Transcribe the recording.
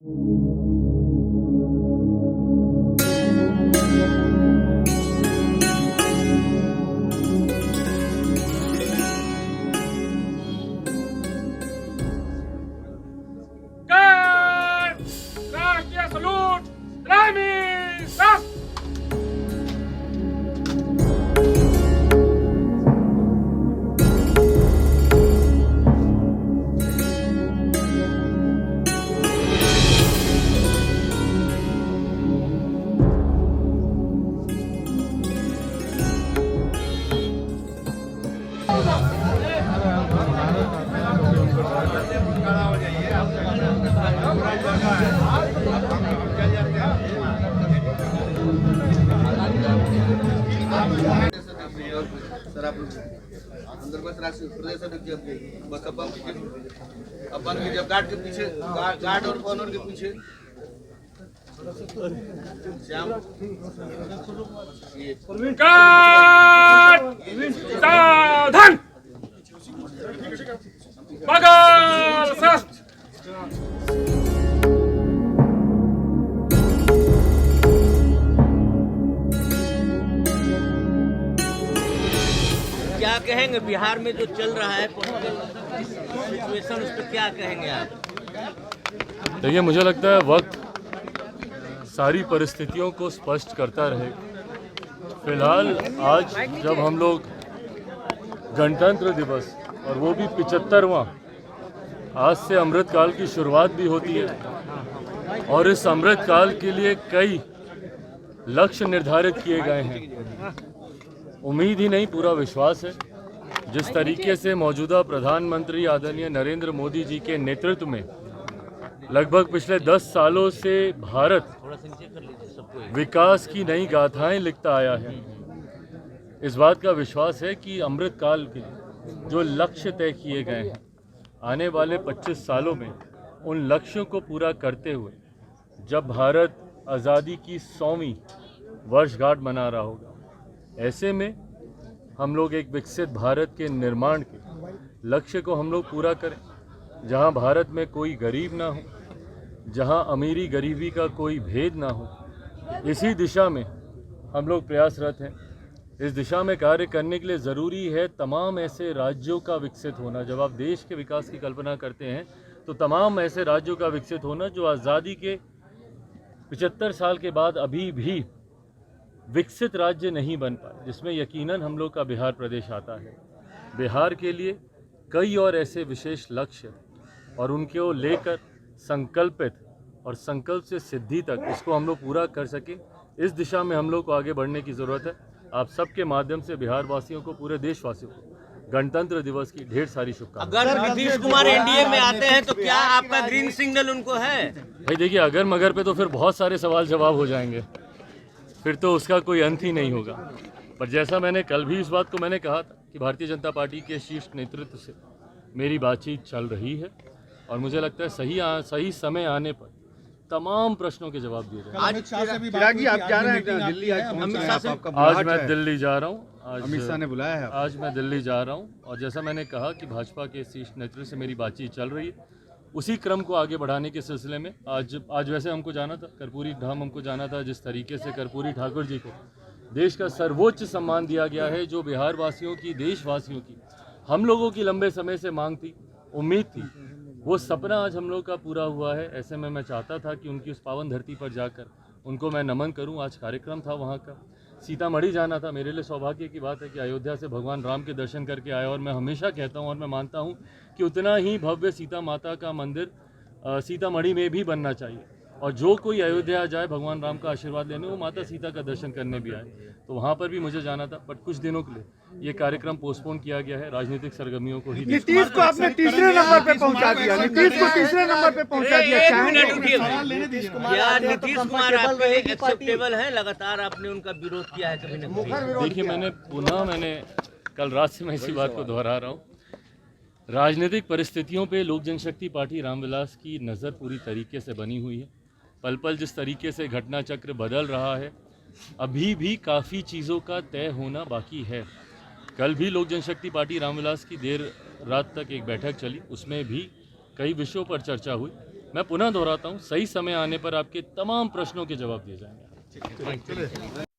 राष्ट्रीय सलूट रामी साहब। सर आप अंदर बस राष्ट्रीय प्रदेश अध्यक्ष अपने बस अपन के जब गार्ड के पीछे गार्ड और ऑनर के पीछे श्याम सावधान बगल शस्त्र। क्या कहेंगे बिहार में जो चल रहा है सिचुएशन, उस पर क्या कहेंगे आप? देखिए, मुझे लगता है वक्त सारी परिस्थितियों को स्पष्ट करता रहे। फिलहाल आज जब हम लोग गणतंत्र दिवस और वो भी 75वां, आज से अमृतकाल की शुरुआत भी होती है और इस अमृतकाल के लिए कई लक्ष्य निर्धारित किए गए हैं। उम्मीद ही नहीं, पूरा विश्वास है। जिस तरीके से मौजूदा प्रधानमंत्री आदरणीय नरेंद्र मोदी जी के नेतृत्व में लगभग पिछले 10 सालों से भारत विकास की नई गाथाएं लिखता आया है, इस बात का विश्वास है कि अमृतकाल के जो लक्ष्य तय किए गए हैं आने वाले 25 सालों में, उन लक्ष्यों को पूरा करते हुए जब भारत आज़ादी की 100वीं वर्षगांठ मना रहा होगा, ऐसे में हम लोग एक विकसित भारत के निर्माण के लक्ष्य को हम लोग पूरा करें, जहां भारत में कोई गरीब ना हो, जहां अमीरी गरीबी का कोई भेद ना हो। इसी दिशा में हम लोग प्रयासरत हैं। इस दिशा में कार्य करने के लिए ज़रूरी है तमाम ऐसे राज्यों का विकसित होना। जब आप देश के विकास की कल्पना करते हैं तो तमाम ऐसे राज्यों का विकसित होना जो आज़ादी के 75 साल के बाद अभी भी विकसित राज्य नहीं बन पाए, जिसमें यकीनन हम लोग का बिहार प्रदेश आता है। बिहार के लिए कई और ऐसे विशेष लक्ष्य और उनको लेकर संकल्पित और संकल्प से सिद्धि तक इसको हम लोग पूरा कर सकें, इस दिशा में हम लोग को आगे बढ़ने की ज़रूरत है। आप सबके माध्यम से बिहार वासियों को, पूरे देशवासियों को गणतंत्र दिवस की ढेर सारी शुभकामनाएं। अगर नीतीश कुमार एनडीए में आते हैं तो क्या आपका ग्रीन सिग्नल उनको है? भाई देखिए, अगर मगर पे तो फिर बहुत सारे सवाल जवाब हो जाएंगे, फिर तो उसका कोई अंत ही नहीं होगा। पर जैसा मैंने कल भी इस बात को मैंने कहा था कि भारतीय जनता पार्टी के शीर्ष नेतृत्व से मेरी बातचीत चल रही है और मुझे लगता है सही समय आने पर तमाम प्रश्नों के जवाब दिए जाएंगे। आज चिराग जी आप जा रहे हैं दिल्ली? आज मैं दिल्ली जा रहा हूँ। आज अमित शाह ने बुलाया है। आज मैं दिल्ली जा रहा हूँ और जैसा मैंने कहा कि भाजपा के शीर्ष नेतृत्व से मेरी बातचीत चल रही है, उसी क्रम को आगे बढ़ाने के सिलसिले में आज वैसे हमको जाना था, कर्पूरी धाम हमको जाना था। जिस तरीके से कर्पूरी ठाकुर जी को देश का सर्वोच्च सम्मान दिया गया है, जो बिहार वासियों की, देशवासियों की, हम लोगों की लंबे समय से मांग थी, उम्मीद थी, वो सपना आज हम लोग का पूरा हुआ है। ऐसे में मैं चाहता था कि उनकी उस पावन धरती पर जाकर उनको मैं नमन करूं। आज कार्यक्रम था वहां का, सीतामढ़ी जाना था। मेरे लिए सौभाग्य की बात है कि अयोध्या से भगवान राम के दर्शन करके आया और मैं हमेशा कहता हूं और मैं मानता हूं कि उतना ही भव्य सीता माता का मंदिर सीतामढ़ी में भी बनना चाहिए और जो कोई अयोध्या जाए भगवान राम का आशीर्वाद लेने, वो माता सीता का दर्शन करने भी आए, तो वहाँ पर भी मुझे जाना था। बट कुछ दिनों के लिए ये कार्यक्रम पोस्टपोन किया गया है, राजनीतिक सरगर्मियों को ही। नीतीश को आपने तीसरे नंबर पे पहुंचा दिया, नीतीश को तीसरे नंबर पे पहुंचा दिया। क्या नीतीश कुमार आपके एक्सेप्टेबल है? लगातार आपने उनका विरोध किया है कभी न कभी। देखिए, मैंने कल रात से मैं इसी बात को दोहरा रहा हूँ। राजनीतिक परिस्थितियों पे लोक जनशक्ति पार्टी रामविलास की नज़र पूरी तरीके से बनी हुई है। पल पल जिस तरीके से घटना चक्र बदल रहा है, अभी भी काफ़ी चीज़ों का तय होना बाकी है। कल भी लोक जनशक्ति पार्टी रामविलास की देर रात तक एक बैठक चली, उसमें भी कई विषयों पर चर्चा हुई। मैं पुनः दोहराता हूँ, सही समय आने पर आपके तमाम प्रश्नों के जवाब दिए जाएंगे।